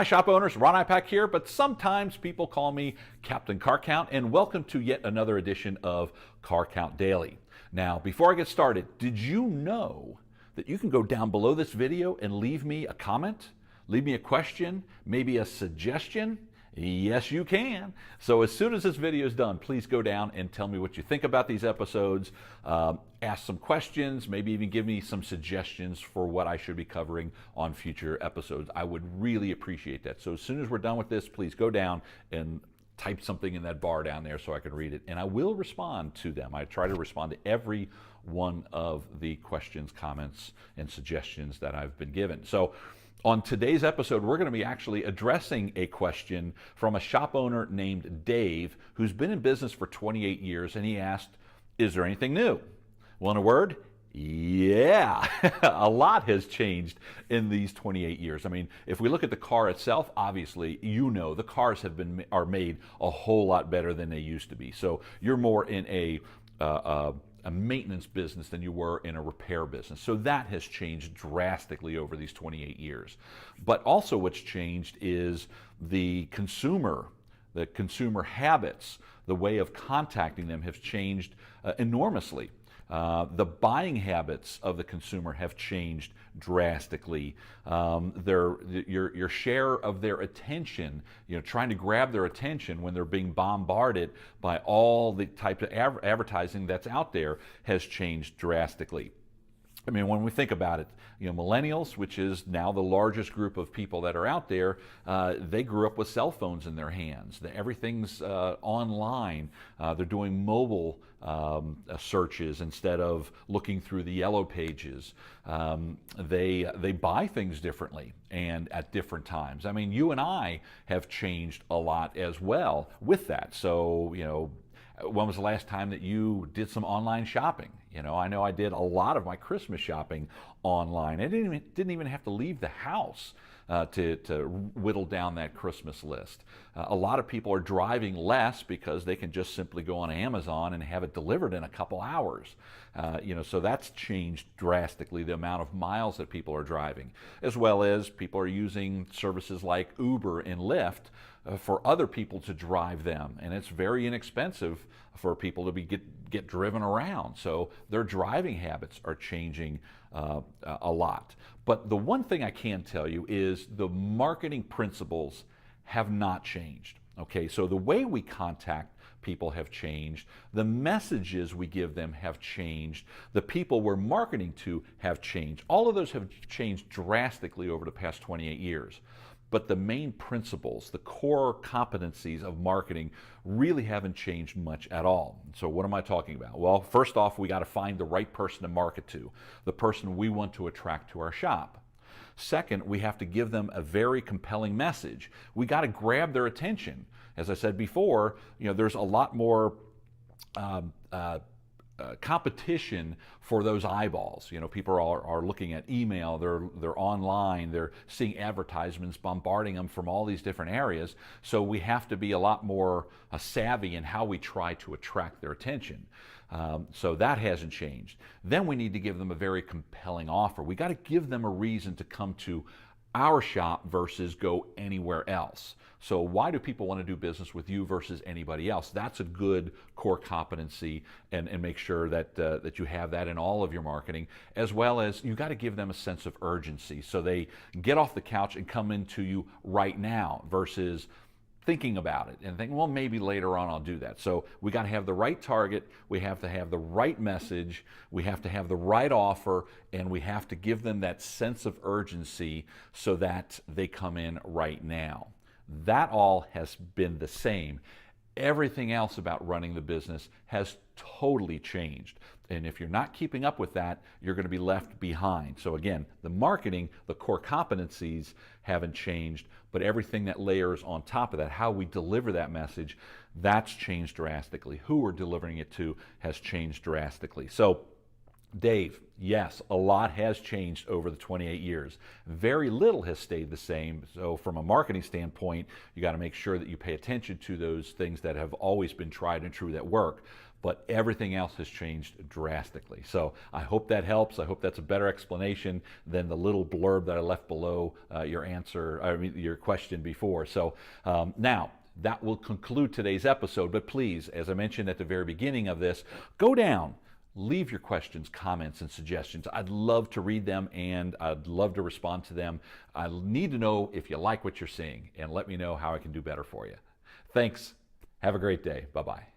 Hi shop owners, Ron Ipach here, but sometimes people call me Captain Car Count, and welcome to yet another edition of Car Count Daily. Now, before I get started, did you know that you can go down below this video and leave me a comment, leave me a question, maybe a suggestion? Yes, you can. So as soon as this video is done, please go down and tell me what you think about these episodes. Ask some questions, maybe even give me some suggestions for what I should be covering on future episodes. I would really appreciate that. So as soon as we're done with this, please go down and type something in that bar down there so I can read it. And I will respond to them. I try to respond to every one of the questions, comments, and suggestions that I've been given. So on today's episode, we're going to be actually addressing a question from a shop owner named Dave, who's been in business for 28 years, and he asked, is there anything new? Well, in a word, yeah, a lot has changed in these 28 years. I mean, if we look at the car itself, obviously, you know, the cars are made a whole lot better than they used to be. So you're more in a maintenance business than you were in a repair business. So that has changed drastically over these 28 years. But also what's changed is the consumer habits, the way of contacting them have changed enormously. The buying habits of the consumer have changed drastically. Your share of their attention, trying to grab their attention when they're being bombarded by all the type of advertising that's out there has changed drastically. I mean, when we think about it, millennials, which is now the largest group of people that are out there, they grew up with cell phones in their hands. Everything's online. They're doing mobile searches instead of looking through the yellow pages. They buy things differently and at different times. I mean, you and I have changed a lot as well with that. So, when was the last time that you did some online shopping? I know I did a lot of my Christmas shopping online. I didn't even have to leave the house to whittle down that Christmas list. A lot of people are driving less because they can just simply go on Amazon and have it delivered in a couple hours. So that's changed drastically, the amount of miles that people are driving, as well as people are using services like Uber and Lyft for other people to drive them, and it's very inexpensive for people to get driven around. So their driving habits are changing a lot. But the one thing I can tell you is the marketing principles have not changed. Okay, so the way we contact people have changed, the messages we give them have changed, the people we're marketing to have changed. All of those have changed drastically over the past 28 years. But the main principles, the core competencies of marketing really haven't changed much at all. So what am I talking about? Well, first off, we got to find the right person to market to, the person we want to attract to our shop. Second, we have to give them a very compelling message. We got to grab their attention. As I said before, there's a lot more competition for those eyeballs. People are looking at email, they're online, they're seeing advertisements bombarding them from all these different areas. So we have to be a lot more savvy in how we try to attract their attention. So that hasn't changed. Then we need to give them a very compelling offer. We got to give them a reason to come to our shop versus go anywhere else. So why do people want to do business with you versus anybody else? That's a good core competency, and make sure that that you have that in all of your marketing, as well as you got to give them a sense of urgency so they get off the couch and come into you right now versus thinking about it and think, well, maybe later on I'll do that. So we got to have the right target, we have to have the right message, we have to have the right offer, and we have to give them that sense of urgency so that they come in right now. That all has been the same. Everything else about running the business has totally changed. And if you're not keeping up with that, you're going to be left behind. So again, the marketing, the core competencies haven't changed, but everything that layers on top of that, how we deliver that message, that's changed drastically. Who we're delivering it to has changed drastically. So Dave, yes, a lot has changed over the 28 years. Very little has stayed the same. So, from a marketing standpoint, you got to make sure that you pay attention to those things that have always been tried and true that work. But everything else has changed drastically. So, I hope that helps. I hope that's a better explanation than the little blurb that I left below your question before. So, now, that will conclude today's episode. But please, as I mentioned at the very beginning of this, go down. Leave your questions, comments, and suggestions. I'd love to read them and I'd love to respond to them. I need to know if you like what you're seeing and let me know how I can do better for you. Thanks. Have a great day. Bye-bye.